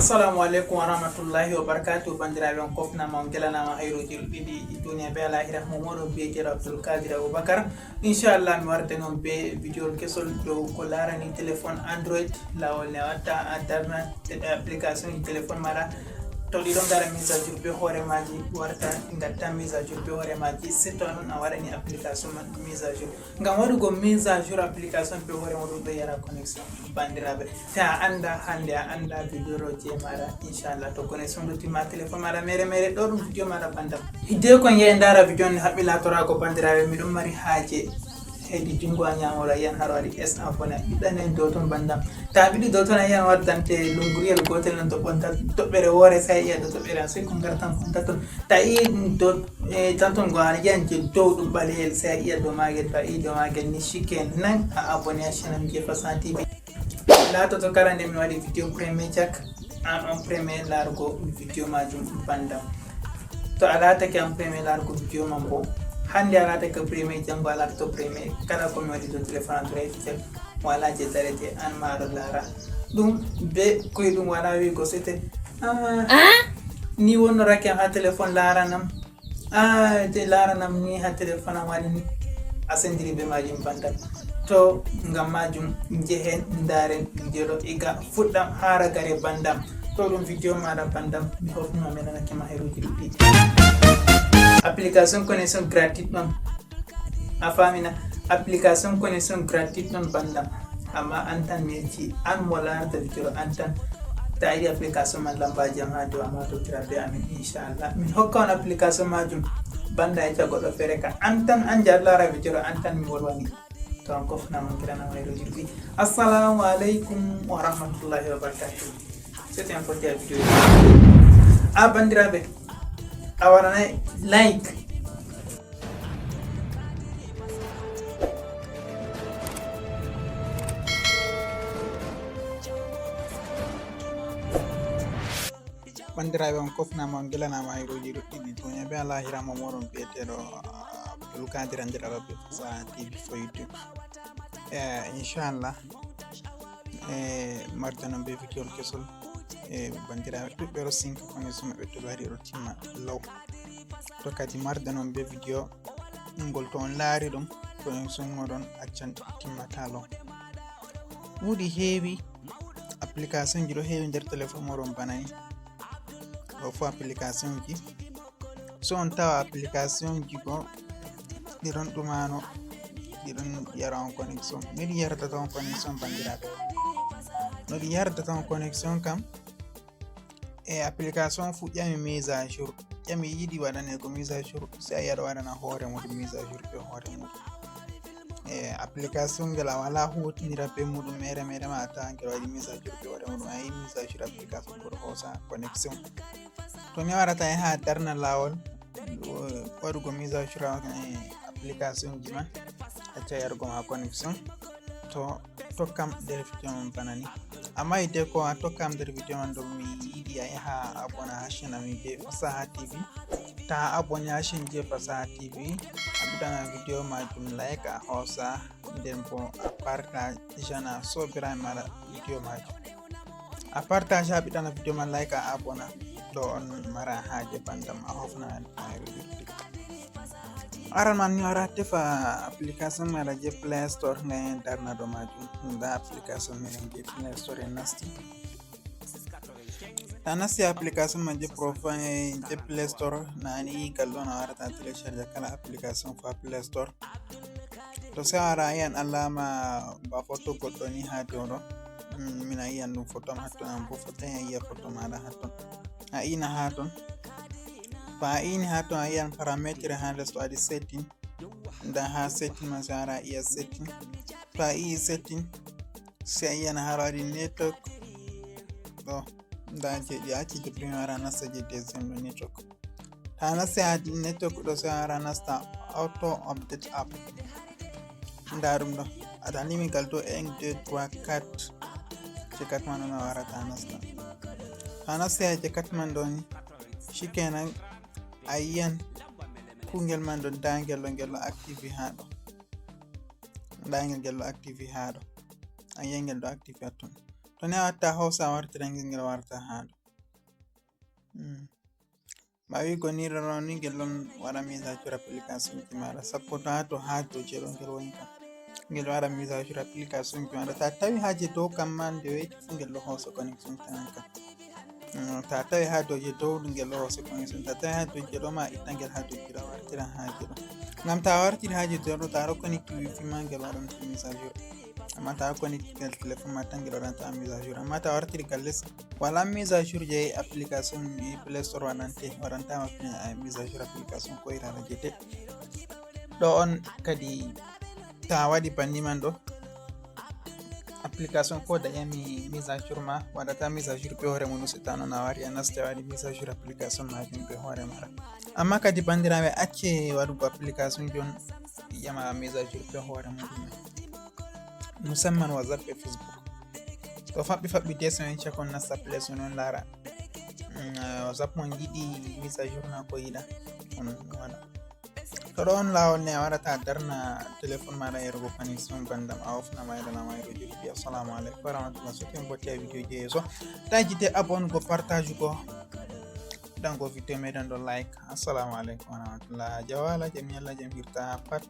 Assalamu alaikum wa rahmatullahi wa barakatuh. Bandiraɓe on kofnama on gelanama hayruji ɗiɗi duniya be alahira momoɗo biyeteɗo Abdoul Kadir Aboubacar. Inchallah mi warde noon be vidéo kesol dow ko larani téléphone Android, lawol ne watta a darna application téléphone maɗa to ɗiɗon gara mise à jour be hoore maji warta gatta mise à jour be hoore maji surtout noon a waɗani application man mise à jour. Ngam waɗugo mise à jour application be hoore muɗum ɗo yara connexion bandiraɓe, ta anda hande a anda vidéo je maɗa inchallah to connexion ɗo timma téléphone maɗa mere ɗo ɗum vidéo maɗa bandam hidde kon yehi dara vidéo ni haɓɓilatorako bandiraɓe. Miɗon mari haaje hedi jungo a ñamola yan haɗo waɗi s abonné ɓiɗɗanen dow ton bandam, ta ɓiɗi dow ton a yiyan waddante lunguriyel gotel non to ɓonta toɓɓere woore sa yiya do toɓɓere sai ko gartan konta ton ta yi do tanton go a yiyan je dow ɗum ɓaleyel sa yiya dow magel, to a yi dow magel ni shikenan a abonné a chaîne je Fasan TV. Lato to kala nde mi waɗi vidéo premier jak an on premier larugo vidéo majum bandam, to a latake an premier larugo vidéo man bo hande a latake premier jango a latato premier kala komi waɗi do téléphone Android jak wala je darete an maɗo lara ɗum be koye ɗum wala wigo sete ni wonnorake ha téléphone laranam de laranam ni ha téléphone am waɗi ni a sendiri be majum bandam. To ngam majum jehen daren jeɗo iga fuɗɗam hara gare bandam, to ɗum vidéo maɗa bandam mi hofnima mi nanakema hayruji ɗuɗɗi. Application connexion gratuite ɗon a famina, application connexion gratuite ɗon bandam, amma an tan mi yecci an mo larata vidéo an tan ta yiɗi application man lambaji am ha dow amma totira be amin inchallah min hokka on application majum banda e goɗɗo feere ka an tan an jar lara vidéo an tan mi wolwani. To an kofnama giranama hayruji ɗuɗɗi. Assalamu alaikum wa rahmatullahi wa barakatuh. C'était un côté à vidéo. Bandiraɓe a waɗanay like bandiraɓe on kofnama on gelanama hayruji ɗuɗɗi duniya be alahira mo moɗon biyeteɗo Abdoul Kadir Aboubacar Fasan TV for YouTube. Inchallah marde noon be vidéo kesol bandiraɓe ɗuɓɓe ro sinka connexion maɓɓe to wari ɗo timma law, to kadi marde noon be vidéo ngol to on laari ɗum connexion moɗon accan timmata law. ɗuɗi heewi application ji ɗo heewi nder téléphone moɗon banani ɗo fo application ji, so on tawa application ji go ɗiɗon ɗumano ɗiɗon yara on connexion. Noɗi yardata on connexion bandiraɓe, noɗi yardata on connexion kam application fu ƴami mise à jour, ƴami yiɗi waɗane ko mise à jour si a yiya ɗo waɗana hoore muɗum mise à jour be hoore muɗum. Application ngel a wala hutindira be muɗum mere ma a tawa ngel waɗi mise à jour be hoore muɗum, a yi mise à jour application pour hosa connexion. To ni warata e ha darna lawol waɗugo mise à jour application ji man acca yarugo ma connexion to tokkam nder vidéo man banani. Amma hidde ko a tokkam nder vidéo man ɗo mi yiɗi a yaha abona ha chaîne ami je Fasaha TV, ta abonné ha chaîne je Fasaha TV a ɓiɗana vidéo majum like a hosa nden bo a partage na sobiraɓe maɗa vidéo majum, a partage ha ɓiɗana vidéo man like a abona ɗo on mara haje bandam a hofna hayruji. Aran man ni wara tefa application maɗa je Play Store nga darna ɗo majum, nda application meɗen je Play Store en nasti, ta nasti application man je profile je Play Store nani gal ɗon a warata télécharge kala application fa Play Store. To sai wara a yiyan alama ba photo goɗɗo ni ha dow ɗo, min a yiyan ɗum photo hatton, an bo fotai a yiya photo maɗa hatton, a ina ha ton, to a ini ha ton a yiyan parametre ha les to waɗi setting, nda ha setting man sai wara a iya setting, to a yi setting sai a yiyan ha waɗi network ɗo, nda je ɗi acci je premier wara nasta je deuxième ɗo network, ta nasti ha network ɗo sai wara nasta auto update app, nda ɗum ɗo ada limigal do 1 2 3 4 je 4 man on a warata nasta, ta nasti ha je 4 man ɗo ni shikenan a yiyan kungel man ɗo dangel ɗo ngel ɗo active ha ɗo, dangel ngel ɗo active ha ɗo, a yiyan ngel ɗo active hatton. to ne a watta hausa wartira ngel warta haɗo. Ɓawi gonire roni ngel ɗon waɗa mise à jour application ji maɗa sappo to ha dow jeɗo ngel woni kam ngel waɗa mise à jour application ji maɗa ta tawi haje dow kam ma nde weyti fu ngel ɗo hosa connection tan kam. Ta tawi ha dow je dow ngel ɗo hosa connection, ta tawi ha dow jeɗo ma itta ngel ha dow jeɗo wartira ha jeɗo, ngam ta wartiri haje jeɗo ta ɗo connecti wifi ma ngel waɗanta mise à jour, amma ta connecti ngel téléphone ma tan ngel waɗanta mise à jour, amma ta wartiri gal less wala mise à jour je application ɗi play store waɗantama mise à jour application ko irara jete ɗo on kadi ta waɗi banni man ɗo application ko da yami mise à jour ma waɗata mise à jour be hoore mum so taw non a wari a nasti a waɗi mise à jour application majum be hoore maɗa. Amma kadi bandiraɓe acce waɗugo application jon yama mise à jour be hoore muɗum, musamman WhatsApp e Facebook to faɓɓi dessin cakon nasta play store non lara WhatsApp mon yiɗi mise à jour na ko yiɗa on waɗa. To ɗo on lawol ne a waɗata darna téléphone maɗa yarugo connection bandam a ofna mayranama e julbi. Assalamu aleykum warahmatullah. So ken botti a vidéo je yeeso ta jite abonne go partage go dango vidéo meɗen ɗo like. Assalamu aleykum warahmatullah. Jawala jam yalla jam hirta pat.